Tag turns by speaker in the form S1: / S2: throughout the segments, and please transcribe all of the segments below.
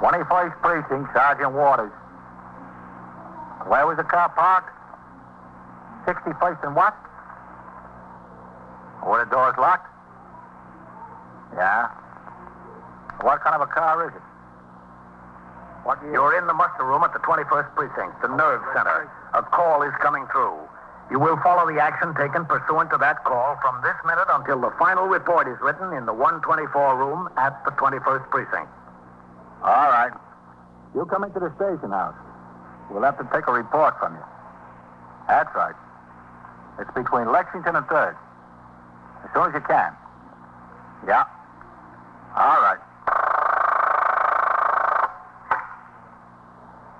S1: 21st Precinct, Sergeant Waters. Where was the car parked? 61st and what? Were the doors locked? Yeah. What kind of a car is it? What year?
S2: You're in the muster room at the 21st Precinct, the nerve center. A call is coming through. You will follow the action taken pursuant to that call from this minute until the final report is written in the 124 room at the 21st Precinct.
S1: All right. You come into the station house. We'll have to take a report from you. That's right. It's between Lexington and 3rd. As soon as you can. Yeah. All right.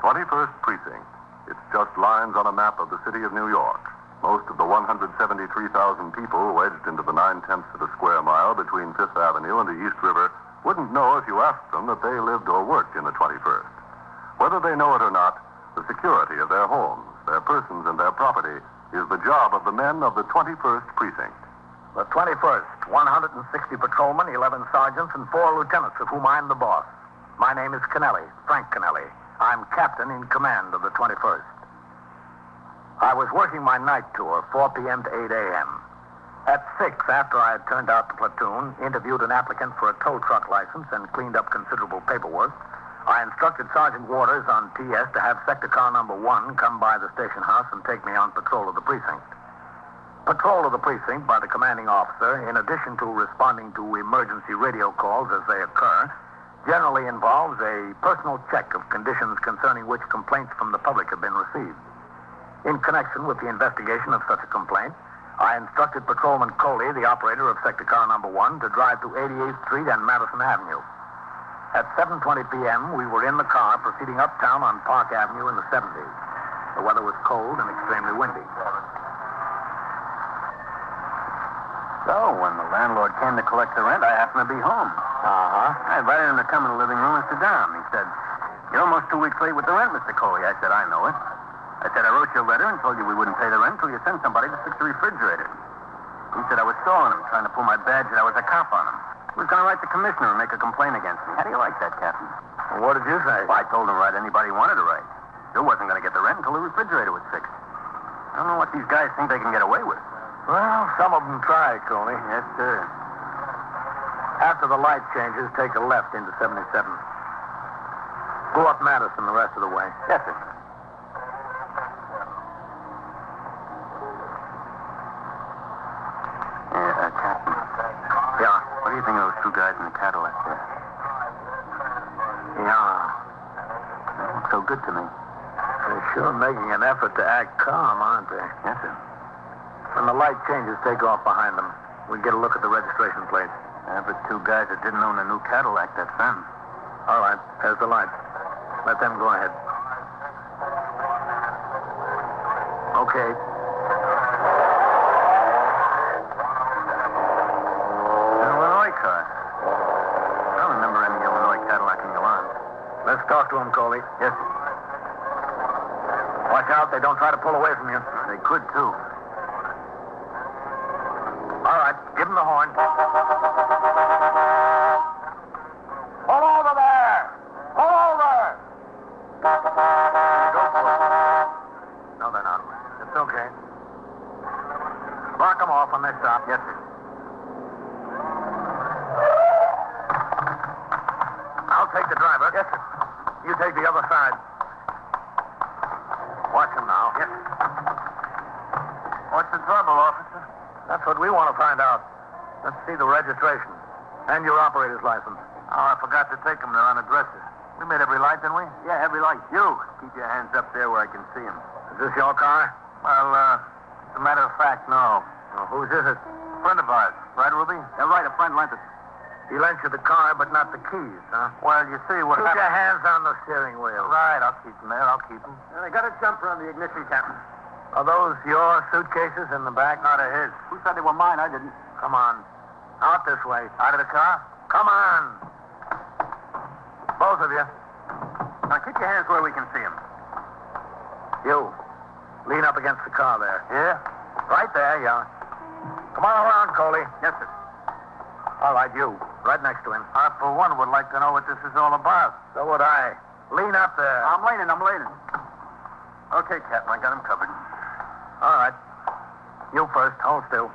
S3: 21st Precinct. It's just lines on a map of the city of New York. Most of the 173,000 people wedged into the 9/10 of a square mile between 5th Avenue and the East River wouldn't know if you asked them that they lived or worked in the 21st. Whether they know it or not, the security of their homes, their persons, and their property is the job of the men of the 21st Precinct.
S2: The 21st, 160 patrolmen, 11 sergeants, and 4 lieutenants, of whom I'm the boss. My name is Kennelly, Frank Kennelly. I'm captain in command of the 21st. I was working my night tour, 4 p.m. to 8 a.m. At 6, after I had turned out the platoon, interviewed an applicant for a tow truck license, and cleaned up considerable paperwork, I instructed Sergeant Waters on TS to have sector car number 1 come by the station house and take me on patrol of the precinct. Patrol of the precinct by the commanding officer, in addition to responding to emergency radio calls as they occur, generally involves a personal check of conditions concerning which complaints from the public have been received. In connection with the investigation of such a complaint, I instructed Patrolman Coley, the operator of sector car number 1, to drive to 88th Street and Madison Avenue. At 7:20 p.m., we were in the car proceeding uptown on Park Avenue in the 70s. The weather was cold and extremely windy.
S1: So, when the landlord came to collect the rent, I happened to be home. I invited him to come in the living room and sit down. He said, "You're almost 2 weeks late with the rent, Mr. Coley." I said, "I know it." I said, "I wrote you a letter and told you we wouldn't pay the rent until you send somebody to fix the refrigerator." He said I was stalling him, trying to pull my badge that I was a cop on him. He was going to write the commissioner and make a complaint against me. How do you like that, Captain?
S2: Well, what did you say?
S1: Well, I told him to write anybody he wanted to write. Still wasn't going to get the rent until the refrigerator was fixed. I don't know what these guys think they can get away with.
S2: Well, some of them try, Coley.
S1: Yes, sir.
S2: After the light changes, take a left into 77. Go up Madison the rest of the way.
S1: Yes, sir. Captain.
S2: Yeah?
S1: What do you think of those 2 guys in the Cadillac there?
S2: Yeah.
S1: They look so good to me.
S2: They're sure making an effort to act calm, aren't they?
S1: Yes, sir.
S2: When the light changes, take off behind them. We get a look at the registration plates.
S1: But 2 guys that didn't own a new Cadillac, that's them.
S2: All right, there's the light. Let them go ahead. Okay.
S1: An Illinois car. I don't remember any Illinois Cadillac in Milan.
S2: Let's talk to them, Coley.
S1: Yes, sir.
S2: Watch out, they don't try to pull away from you.
S1: They could, too.
S2: All right, give them the horn. Pull over there! Pull over! Go for it. No, they're not. It's okay. Mark them off when they stop.
S1: Yes, sir.
S2: I'll take the driver.
S1: Yes, sir.
S2: You take the other side. Watch him now.
S1: Yes, sir. What's the trouble, officer?
S2: That's what we want to find out. Let's see the registration. And your operator's license.
S1: Oh, I forgot to take them. They're on a dresser. We made every light, didn't we? Yeah, every light. You, keep your hands up there where I can see them.
S2: Is this your car?
S1: Well, as a matter of fact, no.
S2: Well, whose is it?
S1: Friend of ours. Right, Ruby? Yeah, right. A friend lent it.
S2: He lent you the car, but not the keys, huh?
S1: Well, you see what
S2: Keep
S1: happened.
S2: your hands on the steering wheel.
S1: Right, I'll keep them there. I'll keep them. They got a jumper on the ignition, Captain.
S2: Are those your suitcases in the back?
S1: Not of his. Who said they were mine? I didn't.
S2: Come on. Out this way.
S1: Out of the car?
S2: Come on. Both of you.
S1: Now, keep your hands where we can see them.
S2: You. Lean up against the car there.
S1: Yeah?
S2: Right there, yeah. Come on around, Coley.
S1: Yes, sir.
S2: All right, you. Right next to him.
S1: I, for one, would like to know what this is all about.
S2: So would I. Lean up there.
S1: I'm leaning. Okay, Captain, I got him covered.
S2: All right. You first. Hold still.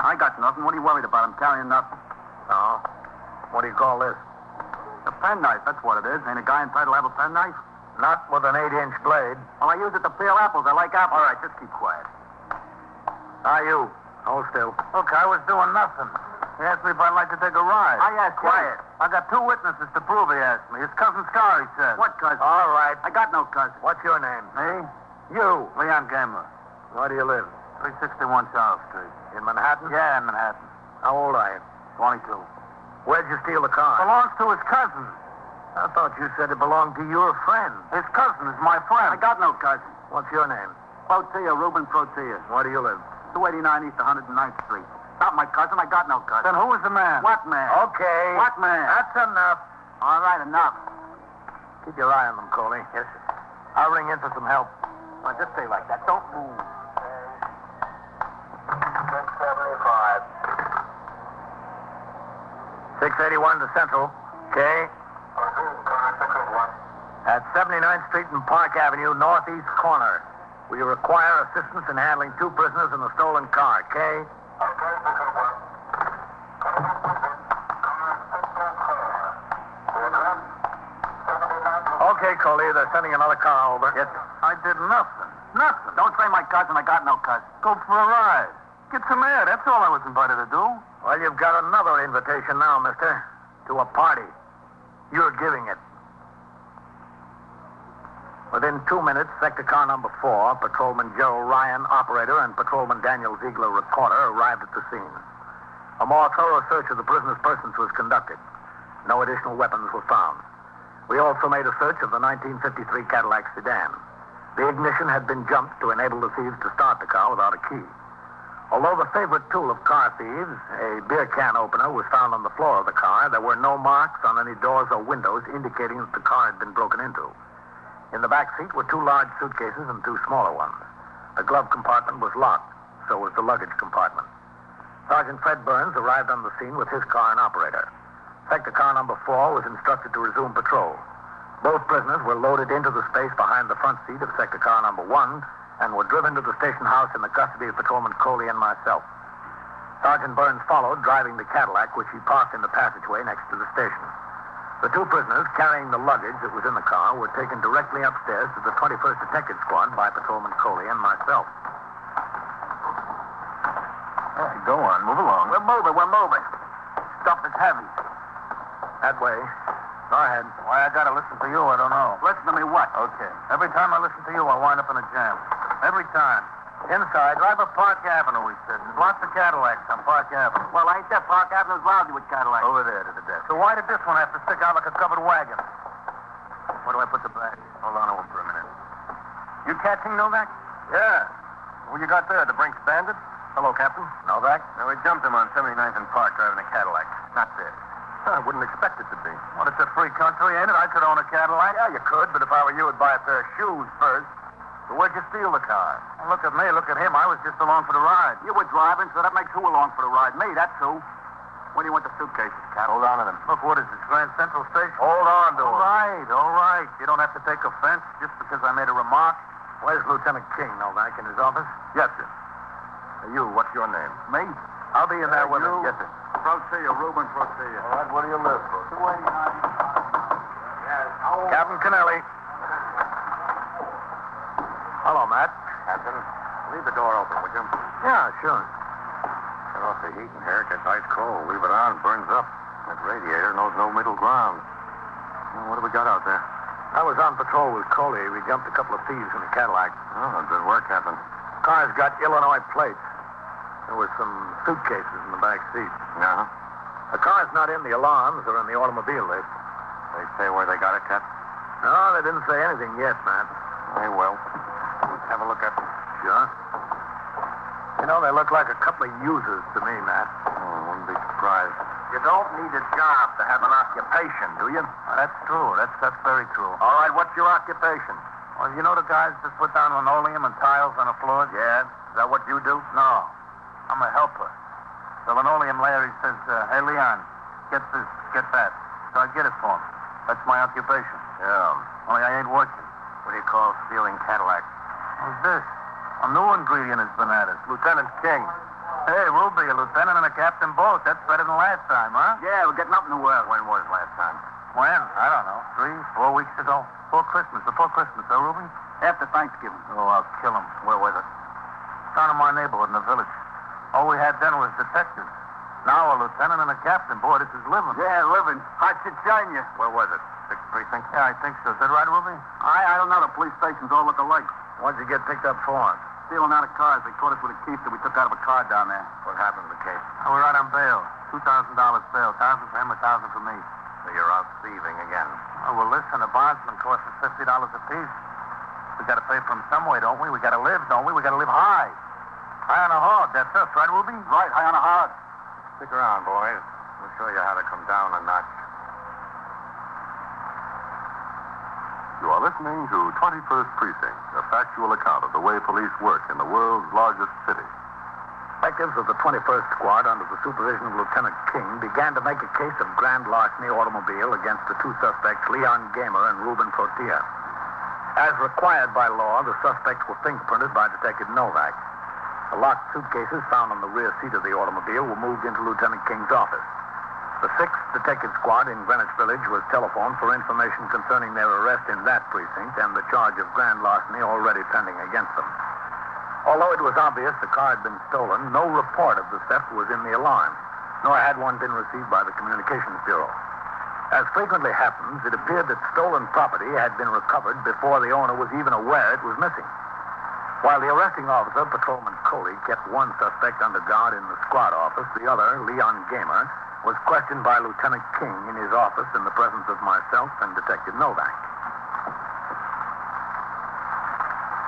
S1: I got nothing. What are you worried about? I'm carrying nothing.
S2: Oh. What do you call this?
S1: A penknife, that's what it is. Ain't a guy entitled to have a penknife?
S2: Not with an 8-inch blade.
S1: Well, I use it to peel apples. I like apples. All right, just keep quiet.
S2: You. Hold still.
S1: Look, I was doing nothing. He asked me if I'd like to take a ride.
S2: I asked you.
S1: Quiet. I got two witnesses to prove he asked me. His cousin Scar, he said. What cousin?
S2: All right.
S1: I got no cousin.
S2: What's your name?
S1: Me?
S2: You.
S1: Leon Gamer.
S2: Where do you live?
S1: 361 Charles Street.
S2: In Manhattan?
S1: Yeah, in Manhattan.
S2: How old are you?
S1: 22.
S2: Where'd you steal the car?
S1: Belongs to his cousin.
S2: I thought you said it belonged to your friend.
S1: His cousin is my friend. I got no cousin.
S2: What's your name?
S1: Protea, Reuben Protea.
S2: Where do you live?
S1: 289 East 109th Street. Not my cousin. I got no cousin. Then who is the man? What man?
S2: Okay.
S1: What man?
S2: That's enough.
S1: All right, enough.
S2: Keep your eye on them, Coley.
S1: Yes, sir.
S2: I'll ring in for some help.
S1: Well, just stay like that. Don't move.
S2: 675. 681 to Central. Okay. At 79th Street and Park Avenue, northeast corner. We require assistance in handling two prisoners in the stolen car. Okay? Okay, Coley. They're sending another car over.
S1: Yes, sir. I did nothing. Nothing. Don't say my cousin. I got no cousin. Go for a ride. Get some air. That's all I was invited to do.
S2: Well, you've got another invitation now, mister. To a party. You're giving it. Within 2 minutes, sector car number 4, Patrolman Joe Ryan, operator, and Patrolman Daniel Ziegler, recorder, arrived at the scene. A more thorough search of the prisoner's persons was conducted. No additional weapons were found. We also made a search of the 1953 Cadillac sedan. The ignition had been jumped to enable the thieves to start the car without a key. Although the favorite tool of car thieves, a beer can opener, was found on the floor of the car, there were no marks on any doors or windows indicating that the car had been broken into. In the back seat were 2 large suitcases and 2 smaller ones. The glove compartment was locked, so was the luggage compartment. Sergeant Fred Burns arrived on the scene with his car and operator. Sector car number 4 was instructed to resume patrol. Both prisoners were loaded into the space behind the front seat of sector car number 1 and were driven to the station house in the custody of Patrolman Coley and myself. Sergeant Burns followed, driving the Cadillac, which he parked in the passageway next to the station. The 2 prisoners, carrying the luggage that was in the car, were taken directly upstairs to the 21st Detective Squad by Patrolman Coley and myself.
S1: All right, go on. Move along. We're moving. Stuff is heavy.
S2: That way. Go ahead.
S1: Why I gotta listen to you, I don't know. Listen to me what? Okay. Every time I listen to you, I wind up in a jam. Every time. Inside, drive up Park Avenue, he said. There's lots of Cadillacs on Park Avenue. Well, ain't that Park Avenue's lousy with Cadillacs? Over there to the desk. So why did this one have to stick out like a covered wagon? Where do I put the bag? Hold on over for a minute. You catching Novak? Yeah. Who you got there? The Brinks Bandit? Hello, Captain. Novak? No, we jumped him on 79th and Park driving a Cadillac. Not this.
S3: I wouldn't expect it to be.
S1: Well, it's a free country, ain't it? I could own a Cadillac. Yeah, you could, but if I were you, I'd buy a pair of shoes first. So where'd you steal the car? Well, look at me, look at him. I was just along for the ride. You were driving, so that makes who along for the ride? Me, that's who. Where do you want the suitcases, Cap? Hold on to them. Look, what is this, Grand Central Station? Hold on to them. All right. You don't have to take offense just because I made a remark.
S2: Where's Lieutenant King, Novak, in his office?
S3: Yes, sir. You, what's your name?
S1: Me?
S2: I'll be in there with him.
S3: Yes, sir.
S1: Protea, Reuben Protea.
S3: All right, where do you live?
S1: 289.
S2: Yes. Captain Kennelly. Hello, Matt.
S3: Captain, leave the door open, would you?
S2: Yeah, sure.
S3: Turn off the heat in here. It gets ice cold. Leave it on, burns up. That radiator knows no middle ground. Well, what do we got out there?
S2: I was on patrol with Coley. We jumped a couple of thieves in a Cadillac.
S3: Oh, good work, Captain.
S2: Car's got Illinois plates. There were some suitcases in the back seat.
S3: Uh-huh.
S2: The car's not in the alarms or in the automobile.
S3: They say where they got it, Cap?
S2: No, they didn't say anything yet, Matt.
S3: They will. Have a look at them.
S2: Sure. You know, they look like a couple of users to me, Matt.
S3: Oh, wouldn't be surprised.
S1: You don't need a job to have an occupation, do you? That's true. That's very true. All right, what's your occupation? Well, you know the guys that put down linoleum and tiles on the floors? Yeah. Is that what you do? No. I'm a helper. The linoleum layer, he says, hey, Leon, get this, get that. So I get it for him. That's my occupation.
S3: Yeah.
S1: Only I ain't working.
S2: What do you call stealing Cadillacs?
S1: Who's this? A new ingredient has been added.
S3: Lieutenant King.
S1: Hey, Ruby, a lieutenant and a captain both. That's better than last time, huh?
S2: Yeah, we're getting up in the world. When was last time?
S1: When? I don't know. 3, 4 weeks ago. Before Christmas, huh, Ruby?
S2: After Thanksgiving.
S1: Oh, I'll kill him.
S2: Where was it?
S1: Down in my neighborhood in the village. All we had then was detectives. Now a lieutenant and a captain. Boy, this is living.
S2: Yeah, living. I should join you. Where was it? 6th Precinct?
S1: Yeah, I think so. Is that right, Ruby?
S2: I don't know. The police stations all look alike.
S1: What'd you get picked up for?
S2: Stealing out of cars. They caught us with a key that we took out of a car down there.
S3: What happened to the case?
S1: We're right on bail. $2,000 bail. 1,000 for him, 1,000 for me.
S3: So you're out thieving again.
S1: Oh, well, listen, a bondsman costs us $50 apiece. We got to pay for him some way, don't we? We got to live, don't we? We got to live high. High on a hog. That's us, right, Ruby?
S2: Right, high on a hog.
S3: Stick around, boys. We'll show you how to come down a notch. You are listening to 21st Precinct, a factual account of the way police work in the world's largest city.
S2: Detectives of the 21st Squad, under the supervision of Lieutenant King, began to make a case of grand larceny automobile against the 2 suspects, Leon Gamer and Ruben Tortilla. As required by law, the suspects were fingerprinted by Detective Novak. The locked suitcases found on the rear seat of the automobile were moved into Lieutenant King's office. The 6th Detective Squad in Greenwich Village was telephoned for information concerning their arrest in that precinct and the charge of grand larceny already pending against them. Although it was obvious the car had been stolen, no report of the theft was in the alarm, nor had one been received by the Communications Bureau. As frequently happens, it appeared that stolen property had been recovered before the owner was even aware it was missing. While the arresting officer, Patrolman Coley, kept one suspect under guard in the squad office, the other, Leon Gamer, was questioned by Lieutenant King in his office in the presence of myself and Detective Novak.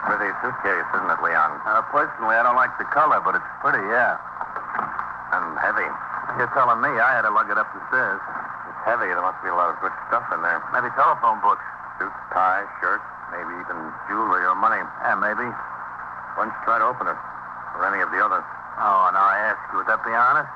S3: Pretty suitcase, isn't it, Leon?
S1: Personally, I don't like the color, but it's pretty, yeah.
S3: And heavy.
S1: You're telling me I had to lug it up the stairs.
S3: It's heavy. There must be a lot of good stuff in there.
S1: Maybe telephone books.
S3: Suits, ties, shirts, maybe even jewelry or money.
S1: Yeah, maybe.
S3: Why don't you try to open it? Or any of the others?
S1: Oh, now I ask you, would that be honest?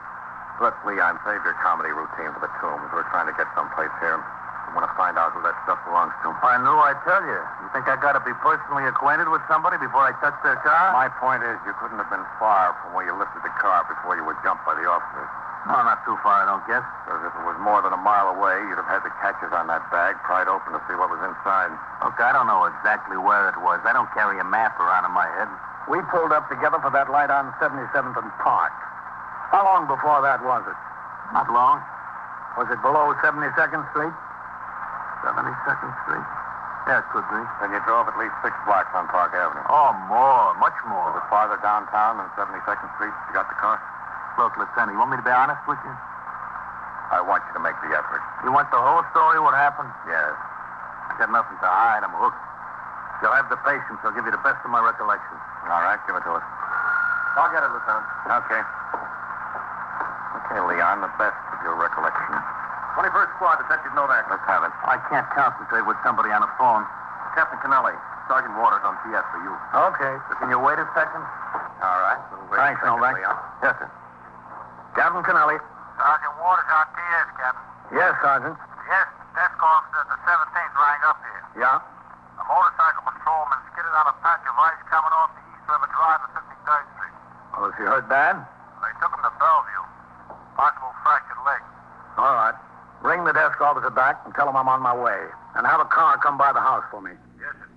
S3: Look, Leon, save your comedy routine for the tombs. We're trying to get someplace here. We want to find out who that stuff belongs to.
S1: I knew I'd tell you. You think I got to be personally acquainted with somebody before I touch their car?
S3: My point is, you couldn't have been far from where you lifted the car before you were jumped by the officers.
S1: No, not too far, I don't guess.
S3: Because if it was more than a mile away, you'd have had the catches on that bag pried open to see what was inside.
S1: Look, I don't know exactly where it was. I don't carry a map around in my head.
S2: We pulled up together for that light on 77th and Park. How long before that was it?
S1: Not long.
S2: Was it below 72nd Street?
S1: 72nd Street? Yeah, it could be.
S3: Then you drove at least 6 blocks on Park Avenue.
S1: Oh, more. Much more.
S3: Was it farther downtown than 72nd Street you got the car?
S1: Look, Lieutenant, you want me to be honest with you?
S3: I want you to make the effort.
S1: You want the whole story, what happened?
S3: Yes.
S1: I got nothing to hide. I'm hooked. You'll have the patience. I'll give you the best of my recollection.
S3: All right, give it to us.
S1: I'll get it, Lieutenant.
S3: Okay. Okay, Leon, the best of your recollection.
S1: 21st Squad, Detective Novak.
S3: Let's have it.
S1: I can't concentrate with somebody on the phone.
S3: Captain Kennelly, Sergeant Waters on PS for you.
S1: Okay. Can you wait a second?
S3: All right.
S2: Thanks, Novak.
S3: Yes, sir.
S2: Captain Kennelly.
S4: Sergeant Waters on TS, Captain.
S2: Yes, Sergeant.
S4: Yes, desk officer at the 17th rang up here.
S2: Yeah?
S4: A motorcycle patrolman skidded on a patch of ice coming off the East River Drive at 53rd Street.
S2: Well, if you hurt bad?
S4: They took him to Bellevue. Possible fractured leg.
S2: All right. Ring the desk officer back and tell him I'm on my way. And have a car come by the house for me.
S4: Yes, sir.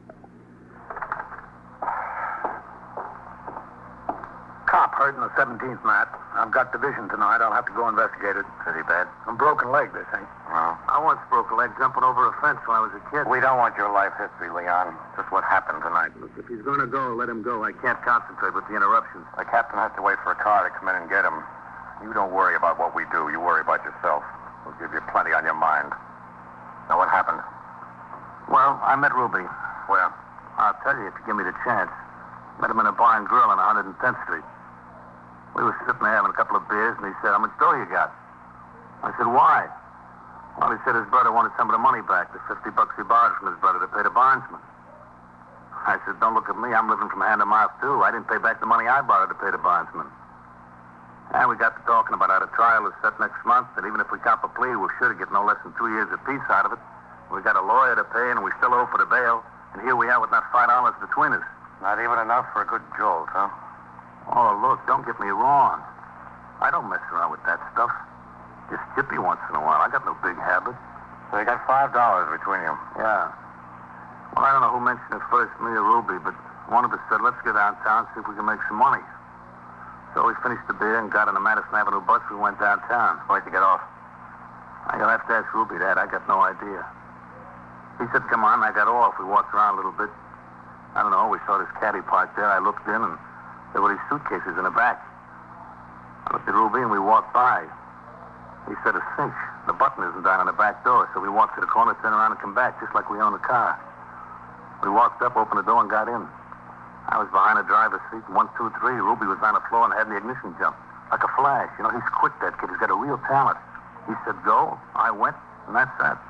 S2: Cop hurt in the 17th, Matt. I've got division tonight. I'll have to go investigate it.
S3: Pretty bad.
S2: A broken leg, they think.
S3: Well,
S1: I once broke a leg jumping over a fence when I was a kid.
S3: we don't want your life history, Leon. Just what happened tonight.
S1: Look, if he's going to go, let him go. I can't concentrate with the interruptions.
S3: The captain has to wait for a car to come in and get him. You don't worry about what we do. You worry about yourself. We'll give you plenty on your mind. Now, what happened?
S1: Well, I met Ruby.
S3: Where?
S1: I'll tell you if you give me the chance. Met him in a bar and grill on 110th Street. We were sitting there having a couple of beers, and he said, "How much dough you got?" I said, "Why?" Well, he said his brother wanted some of the money back, the $50 he borrowed from his brother to pay the bondsman. I said, "Don't look at me. I'm living from hand to mouth, too. I didn't pay back the money I borrowed to pay the bondsman." And we got to talking about how the trial is set next month, that even if we cop a plea, we're sure to get no less than 2 years apiece out of it. We got a lawyer to pay, and we still owe for the bail. And here we are with not $5 between us.
S2: Not even enough for a good jolt, huh?
S1: Oh, look, don't get me wrong. I don't mess around with that stuff. Just chippy once in a while. I got no big habit.
S2: So you got $5 between you.
S1: Yeah. Well, I don't know who mentioned it first, me or Ruby, but one of us said, let's go downtown, see if we can make some money. So we finished the beer and got on the Madison Avenue bus. We went downtown.
S2: Where'd you get off?
S1: I'll have to ask Ruby that. I got no idea. He said, come on. I got off. We walked around a little bit. I don't know. We saw this caddy parked there. I looked in, and there were these suitcases in the back. I looked at Ruby, and we walked by. He said, a cinch. The button isn't down on the back door. So we walked to the corner, turned around, and come back, just like we own the car. We walked up, opened the door, and got in. I was behind the driver's seat, and 1, 2, 3. Ruby was on the floor and had the ignition jump. Like a flash. You know, he's quick, that kid. He's got a real talent. He said, go. I went, and that's that.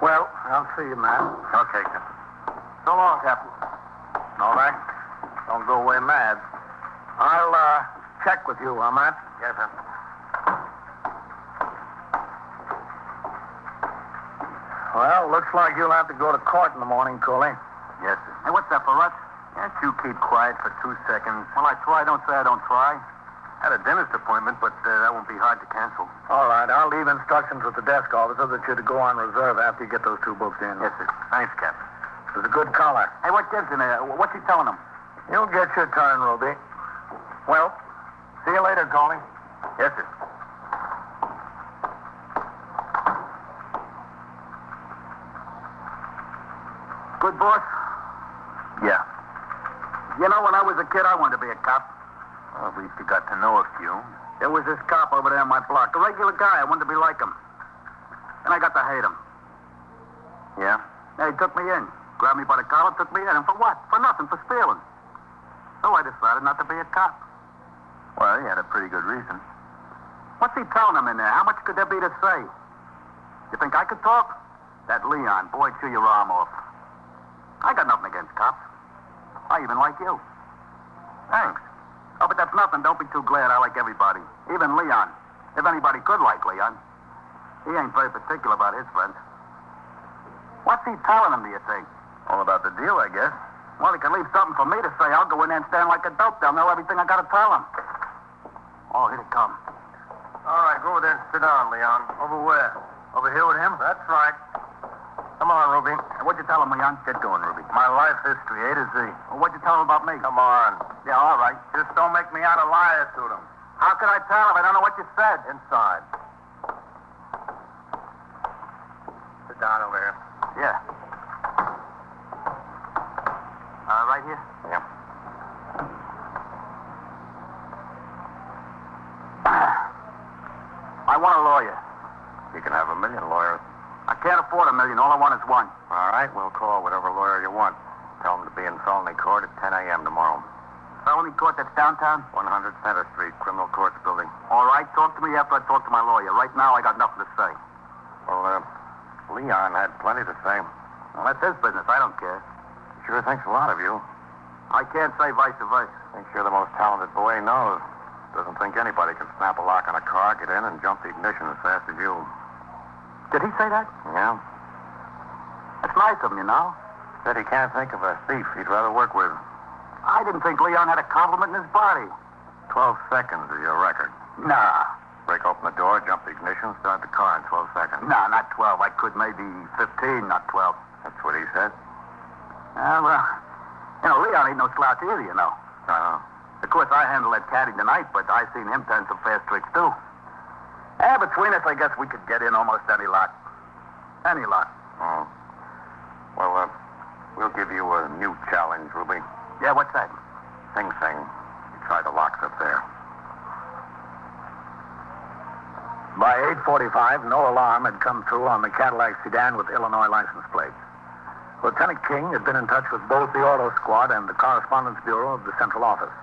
S2: Well, I'll see you, Matt.
S1: Okay, Captain. So long, Captain.
S2: All right.
S1: Don't go away mad.
S2: I'll check with you, huh, Matt?
S1: Yes, sir.
S2: Well, looks like you'll have to go to court in the morning, Coley.
S1: Yes, sir. Hey, what's that for us? Can't you keep quiet for 2 seconds? Well, I try. Don't say I don't try. Had a dentist appointment, but that won't be hard to cancel.
S2: All right. I'll leave instructions with the desk officer that you're to go on reserve after you get those 2 books in.
S1: Yes, sir. Thanks, Captain.
S2: It was a good collar.
S1: Hey, what gives in there? What's he telling them?
S2: You'll get your turn, Ruby. Well, see you later, Coley.
S1: Yes, sir. Good boss?
S2: Yeah.
S1: You know, when I was a kid, I wanted to be a cop. Well, at least you got to know a few. There was this cop over there on my block, a regular guy. I wanted to be like him. And I got to hate him.
S2: Yeah?
S1: He took me in. Grabbed me by the collar, took me in. And for what? For nothing, for stealing. So I decided not to be a cop.
S2: Well, you had a pretty good reason.
S1: What's he telling them in there? How much could there be to say? You think I could talk? That Leon, boy, chew your arm off. I got nothing against cops. I even like you. Thanks. Oh, but that's nothing. Don't be too glad. I like everybody. Even Leon. If anybody could like Leon. He ain't very particular about his friends. What's he telling them, do you think?
S2: All about the deal, I guess.
S1: Well, he can leave something for me to say. I'll go in there and stand like a dope. They'll know everything I got to tell them. Oh, here they come.
S2: All right, go over there and sit down, Leon.
S1: Over where?
S2: Over here with him? That's right. Come on, Ruby.
S1: What'd you tell him, Leon?
S2: Get going, Ruby. My life history, A to Z.
S1: Well, what'd you tell him about me?
S2: Come on.
S1: Yeah, all right.
S2: Just don't make me out a liar to them.
S1: How could I tell him? I don't know what you said.
S2: Inside. Sit down over here.
S1: Yeah. Right here?
S2: Yeah.
S1: I want a lawyer.
S2: You can have 1 million lawyers.
S1: I can't afford 1 million. All I want is one.
S2: All right, we'll call whatever lawyer you want. Tell him to be in felony court at 10 a.m. tomorrow.
S1: Felony court that's downtown?
S2: 100 Center Street, Criminal Courts Building.
S1: All right, talk to me after I talk to my lawyer. Right now, I got nothing to say.
S2: Well, Leon had plenty to say.
S1: Well, that's his business. I don't care.
S2: He sure thinks a lot of you.
S1: I can't say vice versa.
S2: Thinks you're the most talented boy he knows. Doesn't think anybody can snap a lock on a car, get in, and jump the ignition as fast as you.
S1: Did he say that?
S2: Yeah.
S1: That's nice of him, you know.
S2: Said he can't think of a thief he'd rather work with.
S1: I didn't think Leon had a compliment in his body.
S2: 12 seconds is your record.
S1: Nah.
S2: Break open the door, jump the ignition, start the car in 12 seconds.
S1: Nah, not 12. I could maybe 15, not 12.
S2: That's what he said.
S1: Well, you know, Leon ain't no slouch either, you know. Of course, I handled that caddy tonight, but I seen him turn some fast tricks, too. Between us, I guess we could get in almost any lot. Any lot.
S2: Oh. Well, we'll give you a new challenge, Ruby.
S1: Yeah, what's that?
S2: Sing Sing. You try the locks up there.
S5: By 8:45, no alarm had come through on the Cadillac sedan with Illinois license plates. Lieutenant King had been in touch with both the auto squad and the correspondence bureau of the central office.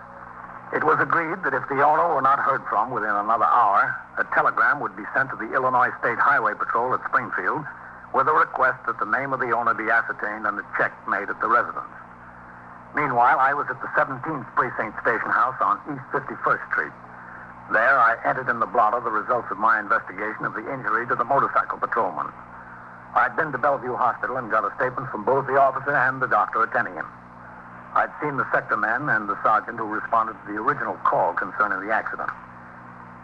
S5: It was agreed that if the owner were not heard from within another hour, a telegram would be sent to the Illinois State Highway Patrol at Springfield with a request that the name of the owner be ascertained and a check made at the residence. Meanwhile, I was at the 17th Precinct Station House on East 51st Street. There, I entered in the blotter the results of my investigation of the injury to the motorcycle patrolman. I'd been to Bellevue Hospital and got a statement from both the officer and the doctor attending him. I'd seen the sector men and the sergeant who responded to the original call concerning the accident.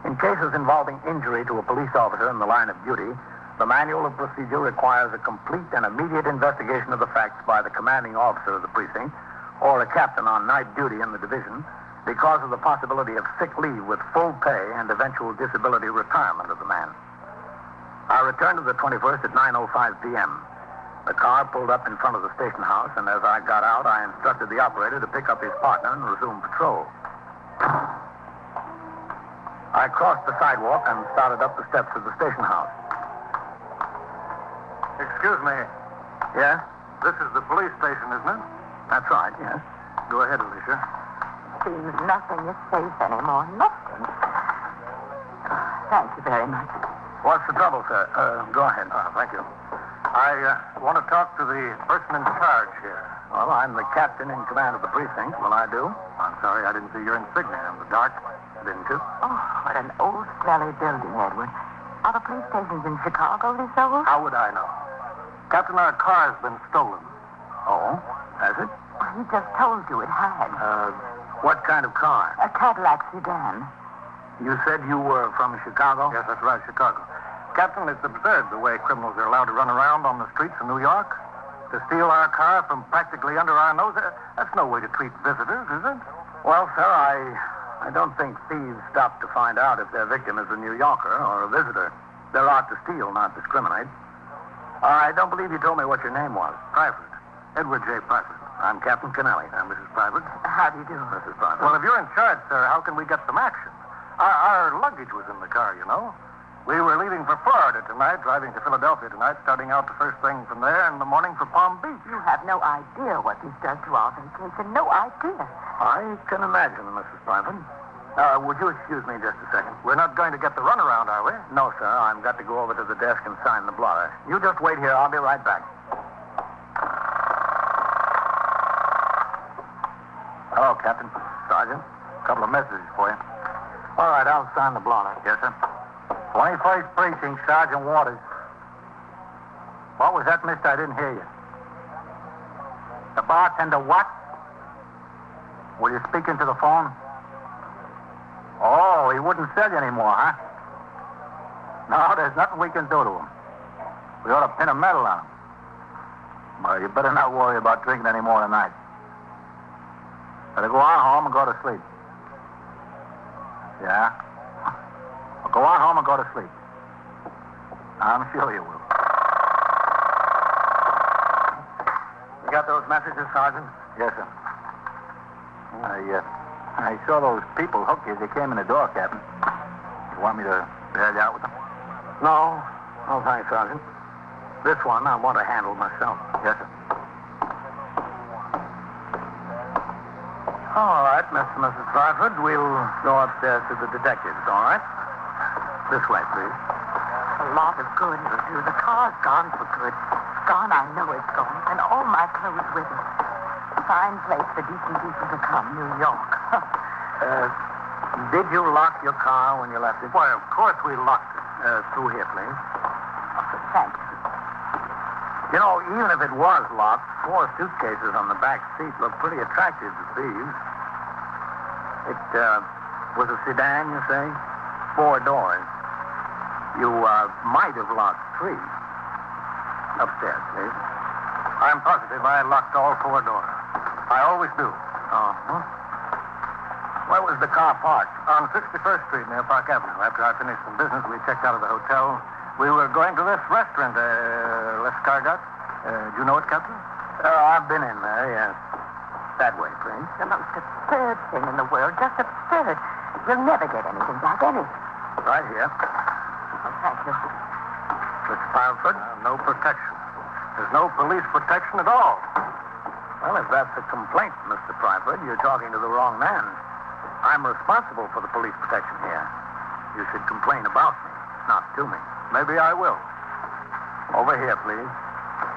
S5: In cases involving injury to a police officer in the line of duty, the manual of procedure requires a complete and immediate investigation of the facts by the commanding officer of the precinct or a captain on night duty in the division because of the possibility of sick leave with full pay and eventual disability retirement of the man. I returned to the 21st at 9:05 p.m. The car pulled up in front of the station house, and as I got out, I instructed the operator to pick up his partner and resume patrol. I crossed the sidewalk and started up the steps of the station house.
S3: Excuse me.
S5: Yes?
S3: This is the police station, isn't it?
S5: That's right, yes.
S3: Go ahead, Alicia.
S6: Seems nothing is safe anymore. Nothing. Thank you very much.
S5: What's the trouble, sir? Go ahead.
S3: Thank you. I want to talk to the person in charge here.
S5: Well, I'm the captain in command of the precinct. Will I do?
S3: I'm sorry, I didn't see your insignia in the dark.
S5: Didn't you?
S6: Oh, what an old, smelly building, Edward. Are the police stations in Chicago this old?
S3: How would I know? Captain, our car's been stolen.
S5: Oh? Has it?
S6: Well, he just told you it had.
S5: What kind of car?
S6: A Cadillac sedan.
S5: You said you were from Chicago?
S3: Yes, that's right, Chicago. Captain, it's absurd the way criminals are allowed to run around on the streets of New York. To steal our car from practically under our nose, that's no way to treat visitors, is it?
S5: Well, sir, I don't think thieves stop to find out if their victim is a New Yorker or a visitor. They're out to steal, not discriminate. I don't believe you told me what your name was.
S3: Private. Edward J. Private.
S5: I'm Captain Kennelly.
S3: Mrs. Private.
S6: How do you do?
S5: Mrs. Private.
S3: Well, if you're in charge, sir, how can we get some action? Our luggage was in the car, you know. We were leaving for Florida tonight, driving to Philadelphia tonight, starting out the first thing from there in the morning for Palm Beach.
S6: You have no idea what this does to our vacation. No idea.
S5: I can imagine, Mrs. Private. Would you excuse me just a second?
S3: We're not going to get the runaround, are we?
S5: No, sir. I've got to go over to the desk and sign the blotter. You just wait here. I'll be right back.
S3: Hello, Captain.
S5: Sergeant?
S3: A couple of messages for you.
S5: All right, I'll sign the blotter.
S3: Yes, sir.
S5: 21st Precinct, Sergeant Waters. What was that, mister? I didn't hear you. The bartender what? Were you speaking to the phone? Oh, he wouldn't sell you anymore, huh? No, there's nothing we can do to him. We ought to pin a medal on him. Well, you better not worry about drinking any more tonight. Better go on home and go to sleep. Yeah? Well, go on home and go to sleep. I'm sure you will. You got those messages, Sergeant? Yes, sir. I saw those people hook you as they came in the door, Captain. You want me to bail you out with them? No. No, thanks, Sergeant. This one I want to handle myself. Yes, sir. All right, Mr. and Mrs. Bradford, we'll go upstairs to the detectives, all right? This way, please.
S6: A lot of good it'll do. The car's gone for good. Gone, I know it's gone. And all my clothes with it. Fine place for decent people to come, New York.
S5: Did you lock your car when you left it?
S3: Why, of course we locked it.
S5: Through here, please.
S6: Okay, thank you.
S5: You know, even if it was locked, 4 suitcases on the back seat look pretty attractive to thieves. It was a sedan, you say? 4 doors. You might have locked 3. Upstairs, please.
S3: I'm positive I locked all 4 doors. I always do.
S5: Uh-huh. Where was the car parked?
S3: On 61st Street near Park Avenue. After I finished some business, we checked out of the hotel. We were going to this restaurant, Les Cargots. Do you know it, Captain?
S5: I've been in there, yes. That way, please.
S6: The most absurd thing in the world. Just absurd. You'll never get anything back, anything.
S5: Right here.
S6: Oh, thank you.
S5: Miss Bradford?
S3: No protection. There's no police protection at all.
S5: Well, if that's a complaint, Mr. Bradford, you're talking to the wrong man. I'm responsible for the police protection here. You should complain about me, not to me.
S3: Maybe I will.
S5: Over here, please.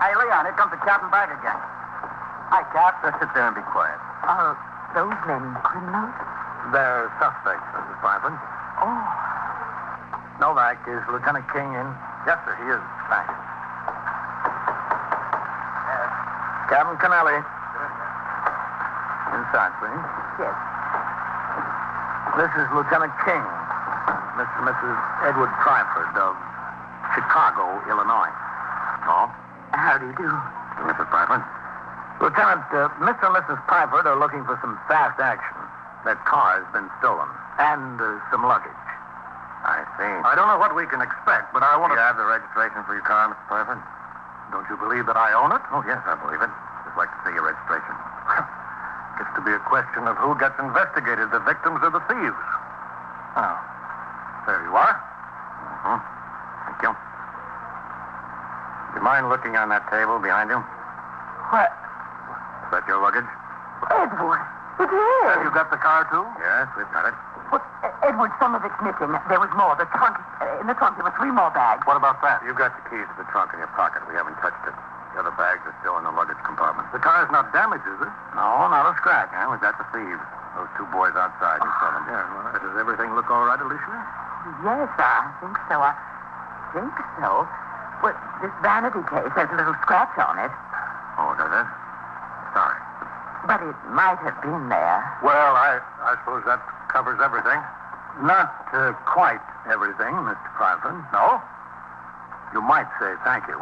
S1: Hey, Leon, here comes the captain back again. Hi, Cap. Just sit there and be quiet.
S6: Are those men criminals?
S5: They're suspects, Mrs. Bradford.
S6: Oh.
S5: Novak, is Lieutenant King in?
S2: Yes, sir, he is.
S5: Thank you. Captain Kennelly. Inside, please.
S6: Yes.
S5: This is Lieutenant King. Mr. and Mrs. Edward Twyford of Chicago, Illinois.
S1: Oh?
S6: How do you do?
S1: Mrs. Twyford?
S5: Lieutenant, Mr. and Mrs. Twyford are looking for some fast action. Their car has been stolen. And some luggage.
S1: I see.
S2: I don't know what we can expect, but I want
S1: Do
S2: to...
S1: you have the registration for your car, Mr. Twyford?
S2: Don't you believe that I own it?
S1: Oh, yes, I believe it. Just like to see your registration.
S2: Gets to be a question of who gets investigated, the victims or the thieves.
S1: Oh.
S2: There you are.
S1: Mm-hmm. Thank you. Do you mind looking on that table behind you?
S6: What?
S1: Is that your luggage?
S6: Edward. It is.
S2: Have you got the car, too?
S1: Yes, we've got it.
S6: Well, Edward, some of it's missing. There was more. The trunk, in the trunk, there were 3 more bags.
S2: What about that?
S1: You've got the keys to the trunk in your pocket. We haven't touched it. The other bags are still in the luggage compartment.
S2: The car's not damaged, is it?
S5: No, not a scratch.
S1: Yeah, we've got the thieves. Those 2 boys outside. You saw them.
S2: Yeah, well, does everything look all right, Alicia?
S6: Yes, I think so. I think so. Well, this vanity case has a little scratch on it.
S1: Oh, does it? Sorry.
S6: But it might have been there.
S2: Well, I suppose that covers everything.
S5: Not quite everything, Mr. Twyford.
S2: No?
S5: You might say thank you.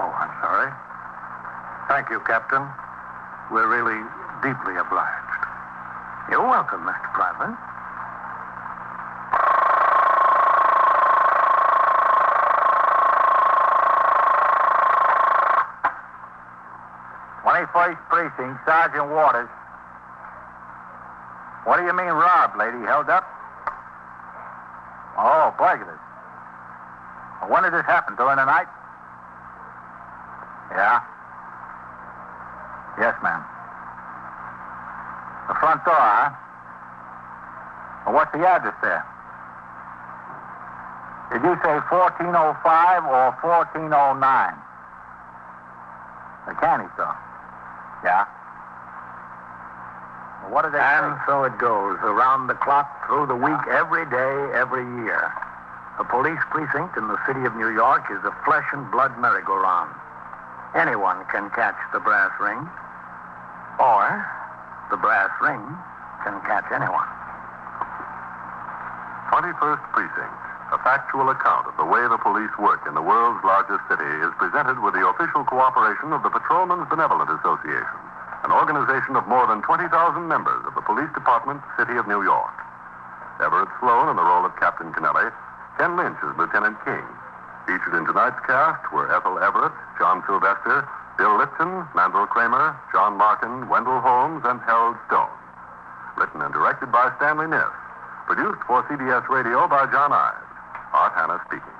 S2: Oh, I'm sorry. Thank you, Captain. We're really deeply obliged.
S5: You're welcome, Mr. Twyford.
S2: First Precinct, Sergeant Waters. What do you mean robbed, lady? Held up? Oh, burglars. Well, when did this happen? During the night? Yeah? Yes, ma'am. The front door, huh? Well, what's the address there? Did you say 1405 or 1409? The candy store. Yeah. Well, what did they
S5: And
S2: say?
S5: so it goes, around the clock, through the week, every day, every year. A police precinct in the city of New York is a flesh and blood merry-go-round. Anyone can catch the brass ring, or the brass ring can catch anyone.
S3: 21st Precinct, a factual account of the way the police work in the world's largest city, is presented with the official cooperation of the Patrolmen's Benevolent Association, an organization of more than 20,000 members of the Police Department, City of New York. Everett Sloan in the role of Captain Kennelly, Ken Lynch as Lieutenant King. Featured in tonight's cast were Ethel Everett, John Sylvester, Bill Lipton, Mandel Kramer, John Markin, Wendell Holmes, and Harold Stone. Written and directed by Stanley Niss. Produced for CBS Radio by John Ives. Art Hannah speaking.